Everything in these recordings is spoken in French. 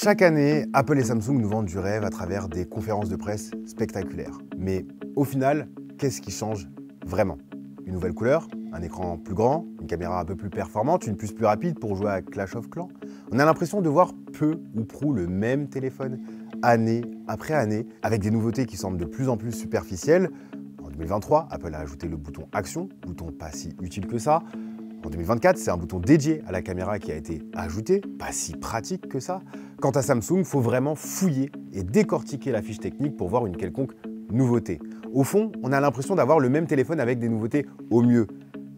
Chaque année, Apple et Samsung nous vendent du rêve à travers des conférences de presse spectaculaires. Mais au final, qu'est-ce qui change vraiment? Une nouvelle couleur, un écran plus grand, une caméra un peu plus performante, une puce plus rapide pour jouer à Clash of Clans. On a l'impression de voir peu ou prou le même téléphone, année après année, avec des nouveautés qui semblent de plus en plus superficielles. En 2023, Apple a ajouté le bouton Action, bouton pas si utile que ça. En 2024, c'est un bouton dédié à la caméra qui a été ajouté, pas si pratique que ça. Quant à Samsung, il faut vraiment fouiller et décortiquer la fiche technique pour voir une quelconque nouveauté. Au fond, on a l'impression d'avoir le même téléphone avec des nouveautés au mieux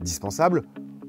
dispensables,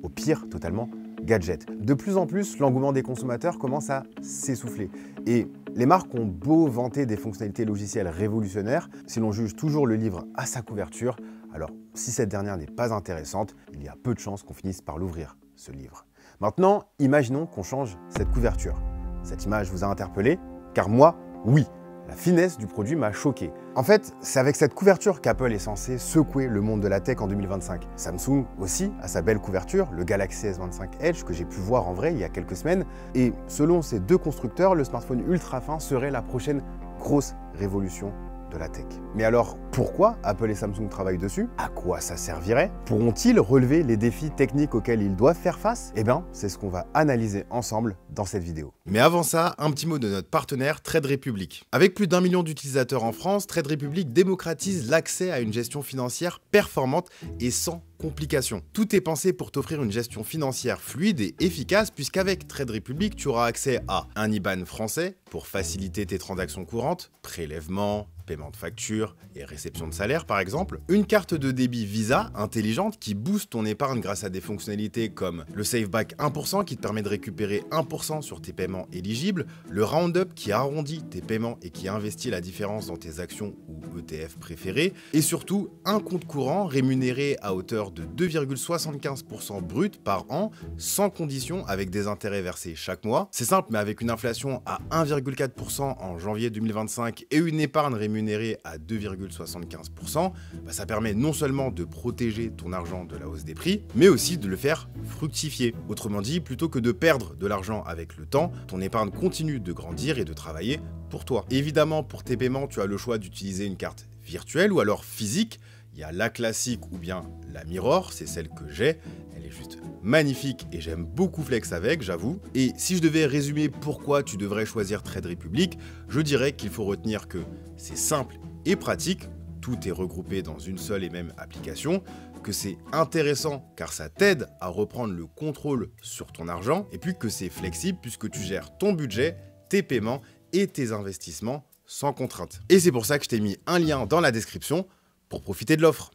au pire totalement gadget. De plus en plus, l'engouement des consommateurs commence à s'essouffler. Et les marques ont beau vanter des fonctionnalités logicielles révolutionnaires, si l'on juge toujours le livre à sa couverture, alors si cette dernière n'est pas intéressante, il y a peu de chances qu'on finisse par l'ouvrir, ce livre. Maintenant, imaginons qu'on change cette couverture. Cette image vous a interpellé? Car moi, oui. La finesse du produit m'a choqué. En fait, c'est avec cette couverture qu'Apple est censé secouer le monde de la tech en 2025. Samsung aussi a sa belle couverture, le Galaxy S25 Edge que j'ai pu voir en vrai il y a quelques semaines. Et selon ces deux constructeurs, le smartphone ultra fin serait la prochaine grosse révolution de la tech. Mais alors, pourquoi Apple et Samsung travaillent dessus? À quoi ça servirait? Pourront-ils relever les défis techniques auxquels ils doivent faire face? Eh bien, c'est ce qu'on va analyser ensemble dans cette vidéo. Mais avant ça, un petit mot de notre partenaire Trade Republic. Avec plus d'1 million d'utilisateurs en France, Trade Republic démocratise l'accès à une gestion financière performante et sans complications. Tout est pensé pour t'offrir une gestion financière fluide et efficace, puisqu'avec Trade Republic, tu auras accès à un IBAN français pour faciliter tes transactions courantes, prélèvements, paiement de factures et réception de salaire par exemple, une carte de débit Visa intelligente qui booste ton épargne grâce à des fonctionnalités comme le Saveback 1% qui te permet de récupérer 1% sur tes paiements éligibles, le Roundup qui arrondit tes paiements et qui investit la différence dans tes actions ou ETF préférés, et surtout un compte courant rémunéré à hauteur de 2,75% brut par an, sans condition, avec des intérêts versés chaque mois. C'est simple, mais avec une inflation à 1,4% en janvier 2025 et une épargne rémunérée à 2,75%, ça permet non seulement de protéger ton argent de la hausse des prix, mais aussi de le faire fructifier. Autrement dit, plutôt que de perdre de l'argent avec le temps, ton épargne continue de grandir et de travailler pour toi. Évidemment, pour tes paiements, tu as le choix d'utiliser une carte virtuelle ou alors physique. Il y a la classique ou bien la Mirror, c'est celle que j'ai. Elle est juste magnifique et j'aime beaucoup flex avec, j'avoue. Et si je devais résumer pourquoi tu devrais choisir Trade Republic, je dirais qu'il faut retenir que c'est simple et pratique, tout est regroupé dans une seule et même application, que c'est intéressant car ça t'aide à reprendre le contrôle sur ton argent, et puis que c'est flexible puisque tu gères ton budget, tes paiements et tes investissements sans contrainte. Et c'est pour ça que je t'ai mis un lien dans la description pour profiter de l'offre.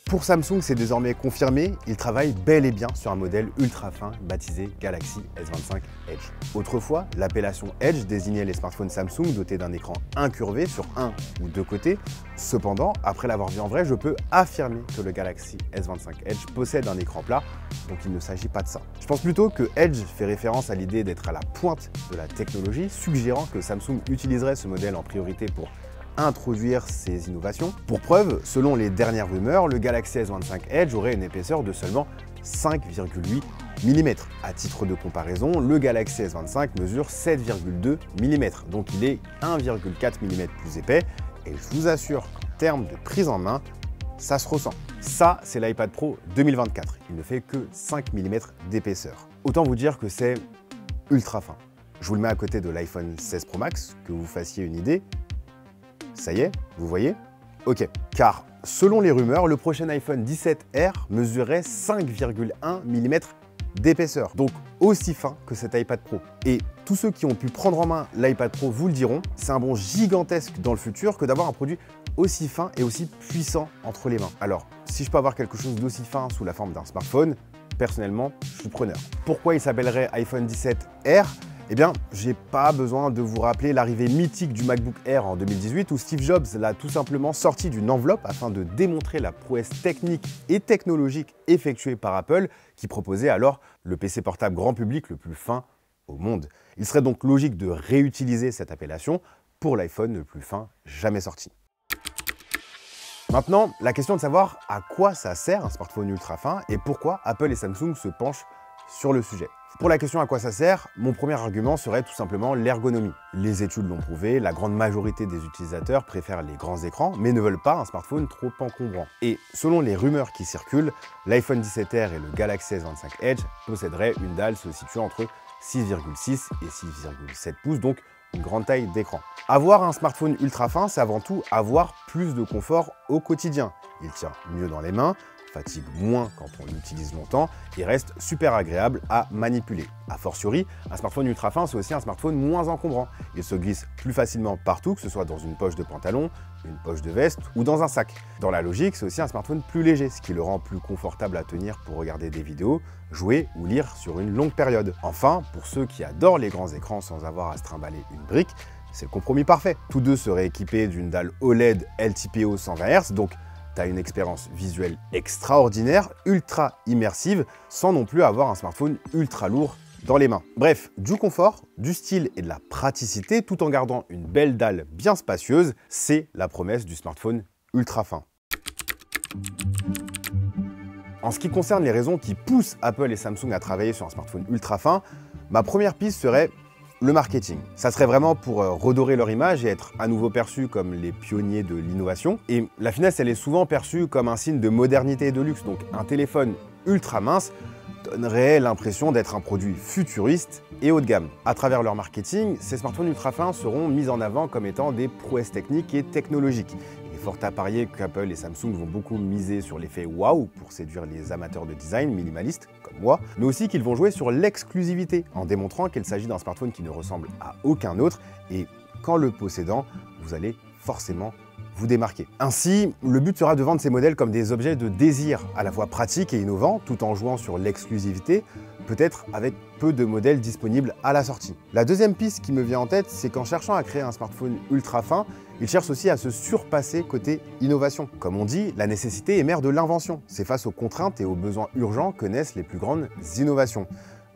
Pour Samsung, c'est désormais confirmé, ils travaillent bel et bien sur un modèle ultra fin baptisé Galaxy S25 Edge. Autrefois, l'appellation Edge désignait les smartphones Samsung dotés d'un écran incurvé sur un ou deux côtés. Cependant, après l'avoir vu en vrai, je peux affirmer que le Galaxy S25 Edge possède un écran plat, donc il ne s'agit pas de ça. Je pense plutôt que Edge fait référence à l'idée d'être à la pointe de la technologie, suggérant que Samsung utiliserait ce modèle en priorité pour introduire ces innovations. Pour preuve, selon les dernières rumeurs, le Galaxy S25 Edge aurait une épaisseur de seulement 5,8 mm. À titre de comparaison, le Galaxy S25 mesure 7,2 mm, donc il est 1,4 mm plus épais, et je vous assure qu'en termes de prise en main, ça se ressent. Ça, c'est l'iPad Pro 2024, il ne fait que 5 mm d'épaisseur. Autant vous dire que c'est ultra fin. Je vous le mets à côté de l'iPhone 16 Pro Max, que vous fassiez une idée. Ça y est, vous voyez? Ok, car selon les rumeurs, le prochain iPhone 17R mesurait 5,1 mm d'épaisseur, donc aussi fin que cet iPad Pro. Et tous ceux qui ont pu prendre en main l'iPad Pro vous le diront, c'est un bond gigantesque dans le futur que d'avoir un produit aussi fin et aussi puissant entre les mains. Alors, si je peux avoir quelque chose d'aussi fin sous la forme d'un smartphone, personnellement, je suis preneur. Pourquoi il s'appellerait iPhone 17R? Eh bien, j'ai pas besoin de vous rappeler l'arrivée mythique du MacBook Air en 2018 où Steve Jobs l'a tout simplement sorti d'une enveloppe afin de démontrer la prouesse technique et technologique effectuée par Apple qui proposait alors le PC portable grand public le plus fin au monde. Il serait donc logique de réutiliser cette appellation pour l'iPhone le plus fin jamais sorti. Maintenant, la question de savoir à quoi ça sert un smartphone ultra fin et pourquoi Apple et Samsung se penchent sur le sujet. Pour la question à quoi ça sert, mon premier argument serait tout simplement l'ergonomie. Les études l'ont prouvé, la grande majorité des utilisateurs préfèrent les grands écrans, mais ne veulent pas un smartphone trop encombrant. Et selon les rumeurs qui circulent, l'iPhone 17R et le Galaxy S25 Edge posséderaient une dalle se situant entre 6,6 et 6,7 pouces, donc une grande taille d'écran. Avoir un smartphone ultra fin, c'est avant tout avoir plus de confort au quotidien. Il tient mieux dans les mains, fatigue moins quand on l'utilise longtemps et reste super agréable à manipuler. A fortiori, un smartphone ultra fin, c'est aussi un smartphone moins encombrant. Il se glisse plus facilement partout, que ce soit dans une poche de pantalon, une poche de veste ou dans un sac. Dans la logique, c'est aussi un smartphone plus léger, ce qui le rend plus confortable à tenir pour regarder des vidéos, jouer ou lire sur une longue période. Enfin, pour ceux qui adorent les grands écrans sans avoir à se trimballer une brique, c'est le compromis parfait. Tous deux seraient équipés d'une dalle OLED LTPO 120 Hz, donc t'as une expérience visuelle extraordinaire, ultra immersive, sans non plus avoir un smartphone ultra lourd dans les mains. Bref, du confort, du style et de la praticité, tout en gardant une belle dalle bien spacieuse, c'est la promesse du smartphone ultra fin. En ce qui concerne les raisons qui poussent Apple et Samsung à travailler sur un smartphone ultra fin, ma première piste serait le marketing. Ça serait vraiment pour redorer leur image et être à nouveau perçus comme les pionniers de l'innovation. Et la finesse, elle est souvent perçue comme un signe de modernité et de luxe. Donc un téléphone ultra mince donnerait l'impression d'être un produit futuriste et haut de gamme. À travers leur marketing, ces smartphones ultra fins seront mis en avant comme étant des prouesses techniques et technologiques. Il est fort à parier qu'Apple et Samsung vont beaucoup miser sur l'effet waouh pour séduire les amateurs de design minimaliste comme moi, mais aussi qu'ils vont jouer sur l'exclusivité en démontrant qu'il s'agit d'un smartphone qui ne ressemble à aucun autre et qu'en le possédant, vous allez forcément vous démarquer. Ainsi, le but sera de vendre ces modèles comme des objets de désir, à la fois pratiques et innovants, tout en jouant sur l'exclusivité, peut-être avec peu de modèles disponibles à la sortie. La deuxième piste qui me vient en tête, c'est qu'en cherchant à créer un smartphone ultra fin, ils cherchent aussi à se surpasser côté innovation. Comme on dit, la nécessité est mère de l'invention. C'est face aux contraintes et aux besoins urgents que naissent les plus grandes innovations.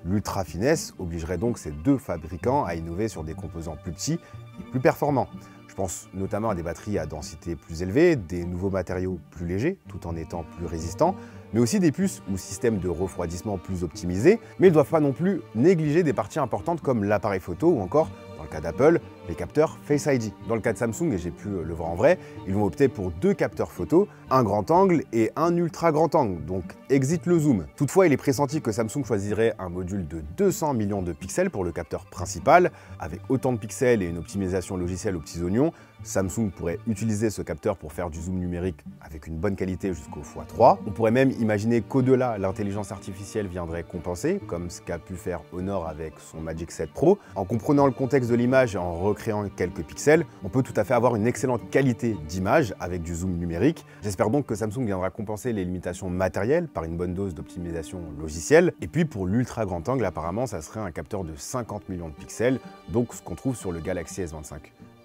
L'ultra finesse obligerait donc ces deux fabricants à innover sur des composants plus petits et plus performants. Je pense notamment à des batteries à densité plus élevée, des nouveaux matériaux plus légers tout en étant plus résistants, mais aussi des puces ou systèmes de refroidissement plus optimisés, mais ils ne doivent pas non plus négliger des parties importantes comme l'appareil photo ou encore, dans le cas d'Apple, les capteurs Face ID. Dans le cas de Samsung, et j'ai pu le voir en vrai, ils vont opter pour deux capteurs photo, un grand angle et un ultra grand angle, donc exit le zoom. Toutefois, il est pressenti que Samsung choisirait un module de 200 millions de pixels pour le capteur principal. Avec autant de pixels et une optimisation logicielle aux petits oignons, Samsung pourrait utiliser ce capteur pour faire du zoom numérique avec une bonne qualité jusqu'au x3. On pourrait même imaginer qu'au-delà, l'intelligence artificielle viendrait compenser, comme ce qu'a pu faire Honor avec son Magic 7 Pro. En comprenant le contexte de l'image et en recréant quelques pixels, on peut tout à fait avoir une excellente qualité d'image avec du zoom numérique. J'espère donc que Samsung viendra compenser les limitations matérielles par une bonne dose d'optimisation logicielle. Et puis pour l'ultra grand angle, apparemment, ça serait un capteur de 50 millions de pixels, donc ce qu'on trouve sur le Galaxy S25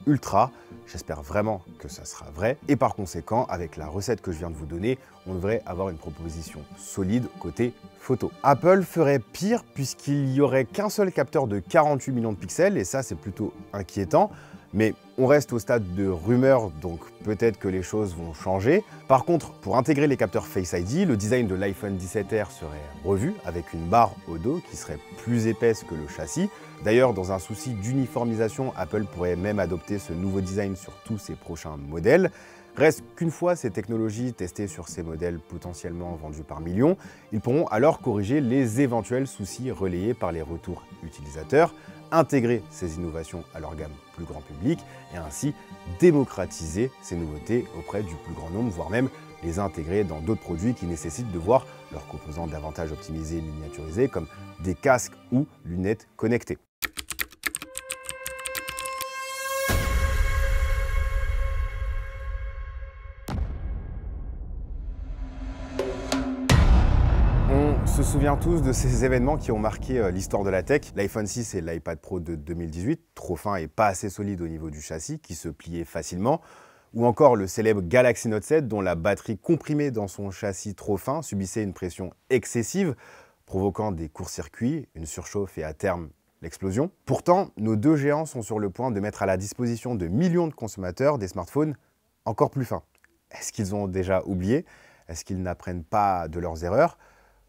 Ultra. J'espère vraiment que ça sera vrai. Et par conséquent, avec la recette que je viens de vous donner, on devrait avoir une proposition solide côté photo. Apple ferait pire puisqu'il n'y aurait qu'un seul capteur de 48 millions de pixels, et ça c'est plutôt inquiétant. Mais on reste au stade de rumeur, donc peut-être que les choses vont changer. Par contre, pour intégrer les capteurs Face ID, le design de l'iPhone 17R serait revu avec une barre au dos qui serait plus épaisse que le châssis. D'ailleurs, dans un souci d'uniformisation, Apple pourrait même adopter ce nouveau design sur tous ses prochains modèles. Reste qu'une fois ces technologies testées sur ces modèles potentiellement vendus par millions, ils pourront alors corriger les éventuels soucis relayés par les retours utilisateurs, intégrer ces innovations à leur gamme plus grand public et ainsi démocratiser ces nouveautés auprès du plus grand nombre, voire même les intégrer dans d'autres produits qui nécessitent de voir leurs composants davantage optimisés et miniaturisés comme des casques ou lunettes connectées. On se souvient tous de ces événements qui ont marqué l'histoire de la tech. L'iPhone 6 et l'iPad Pro de 2018, trop fin et pas assez solide au niveau du châssis, qui se pliait facilement. Ou encore le célèbre Galaxy Note 7, dont la batterie comprimée dans son châssis trop fin subissait une pression excessive, provoquant des courts-circuits, une surchauffe et à terme l'explosion. Pourtant, nos deux géants sont sur le point de mettre à la disposition de millions de consommateurs des smartphones encore plus fins. Est-ce qu'ils ont déjà oublié? Est-ce qu'ils n'apprennent pas de leurs erreurs?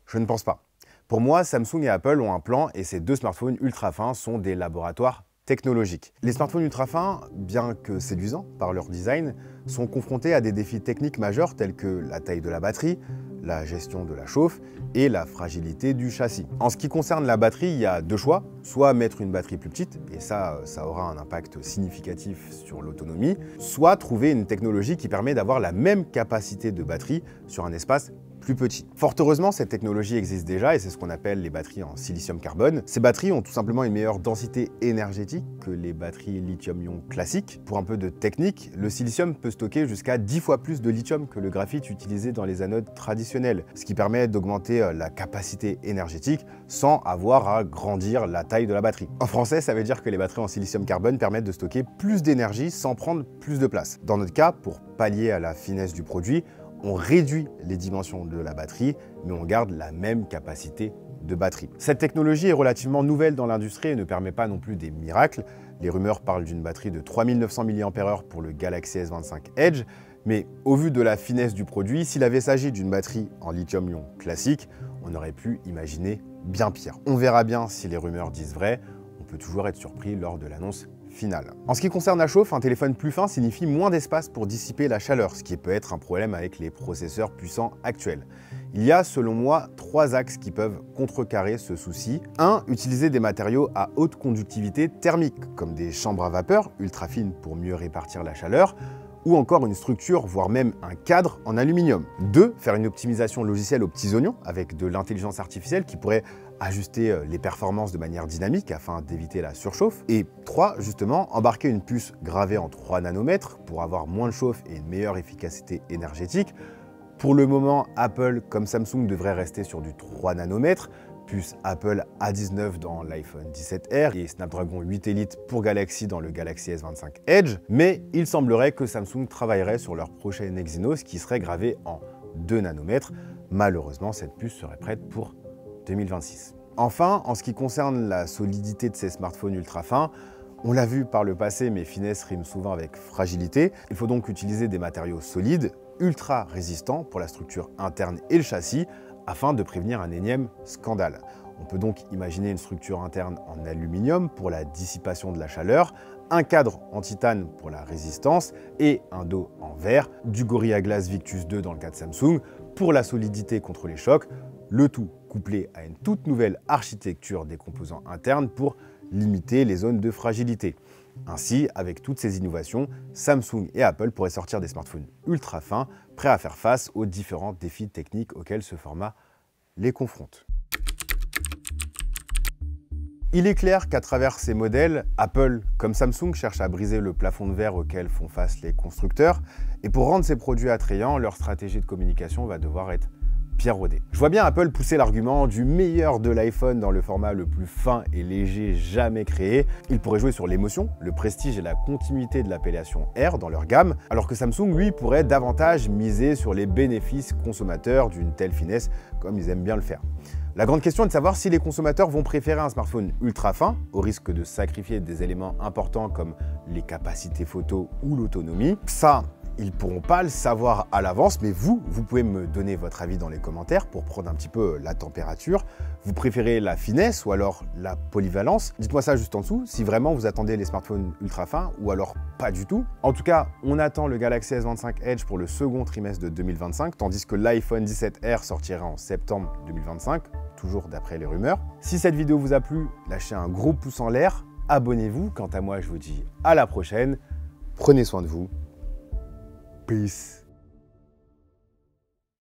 Je ne pense pas. Pour moi, Samsung et Apple ont un plan et ces deux smartphones ultra fins sont des laboratoires technologiques. Les smartphones ultra fins, bien que séduisants par leur design, sont confrontés à des défis techniques majeurs tels que la taille de la batterie, la gestion de la chauffe et la fragilité du châssis. En ce qui concerne la batterie, il y a deux choix, soit mettre une batterie plus petite, et ça aura un impact significatif sur l'autonomie, soit trouver une technologie qui permet d'avoir la même capacité de batterie sur un espace plus petit. Fort heureusement, cette technologie existe déjà et c'est ce qu'on appelle les batteries en silicium-carbone. Ces batteries ont tout simplement une meilleure densité énergétique que les batteries lithium-ion classiques. Pour un peu de technique, le silicium peut stocker jusqu'à 10 fois plus de lithium que le graphite utilisé dans les anodes traditionnelles, ce qui permet d'augmenter la capacité énergétique sans avoir à grandir la taille de la batterie. En français, ça veut dire que les batteries en silicium-carbone permettent de stocker plus d'énergie sans prendre plus de place. Dans notre cas, pour pallier à la finesse du produit, on réduit les dimensions de la batterie, mais on garde la même capacité de batterie. Cette technologie est relativement nouvelle dans l'industrie et ne permet pas non plus des miracles. Les rumeurs parlent d'une batterie de 3900 mAh pour le Galaxy S25 Edge, mais au vu de la finesse du produit, s'il avait s'agi d'une batterie en lithium-ion classique, on aurait pu imaginer bien pire. On verra bien si les rumeurs disent vrai, on peut toujours être surpris lors de l'annonce finale. En ce qui concerne la chauffe, un téléphone plus fin signifie moins d'espace pour dissiper la chaleur, ce qui peut être un problème avec les processeurs puissants actuels. Il y a, selon moi, trois axes qui peuvent contrecarrer ce souci. 1. Utiliser des matériaux à haute conductivité thermique, comme des chambres à vapeur ultra fines pour mieux répartir la chaleur, ou encore une structure, voire même un cadre en aluminium. 2. Faire une optimisation logicielle aux petits oignons avec de l'intelligence artificielle qui pourrait ajuster les performances de manière dynamique afin d'éviter la surchauffe. Et 3. Justement, embarquer une puce gravée en 3 nanomètres pour avoir moins de chauffe et une meilleure efficacité énergétique. Pour le moment, Apple comme Samsung devrait rester sur du 3 nanomètres, puce Apple A19 dans l'iPhone 17R et Snapdragon 8 Elite pour Galaxy dans le Galaxy S25 Edge, mais il semblerait que Samsung travaillerait sur leur prochaine Exynos qui serait gravé en 2 nanomètres. Malheureusement, cette puce serait prête pour 2026. Enfin, en ce qui concerne la solidité de ces smartphones ultra fins, on l'a vu par le passé, mais finesse rime souvent avec fragilité. Il faut donc utiliser des matériaux solides, ultra résistants pour la structure interne et le châssis, afin de prévenir un énième scandale. On peut donc imaginer une structure interne en aluminium pour la dissipation de la chaleur, un cadre en titane pour la résistance et un dos en verre, du Gorilla Glass Victus 2 dans le cas de Samsung pour la solidité contre les chocs, le tout couplé à une toute nouvelle architecture des composants internes pour limiter les zones de fragilité. Ainsi, avec toutes ces innovations, Samsung et Apple pourraient sortir des smartphones ultra fins, prêts à faire face aux différents défis techniques auxquels ce format les confronte. Il est clair qu'à travers ces modèles, Apple, comme Samsung, cherche à briser le plafond de verre auquel font face les constructeurs, et pour rendre ces produits attrayants, leur stratégie de communication va devoir être bien rodée. Je vois bien Apple pousser l'argument du meilleur de l'iPhone dans le format le plus fin et léger jamais créé. Ils pourraient jouer sur l'émotion, le prestige et la continuité de l'appellation R dans leur gamme, alors que Samsung, lui, pourrait davantage miser sur les bénéfices consommateurs d'une telle finesse, comme ils aiment bien le faire. La grande question est de savoir si les consommateurs vont préférer un smartphone ultra fin, au risque de sacrifier des éléments importants comme les capacités photo ou l'autonomie. Ça, ils ne pourront pas le savoir à l'avance, mais vous pouvez me donner votre avis dans les commentaires pour prendre un petit peu la température. Vous préférez la finesse ou alors la polyvalence? Dites-moi ça juste en dessous, si vraiment vous attendez les smartphones ultra fins ou alors pas du tout. En tout cas, on attend le Galaxy S25 Edge pour le second trimestre de 2025, tandis que l'iPhone 17R sortira en septembre 2025, toujours d'après les rumeurs. Si cette vidéo vous a plu, lâchez un gros pouce en l'air, abonnez-vous. Quant à moi, je vous dis à la prochaine. Prenez soin de vous. Peace.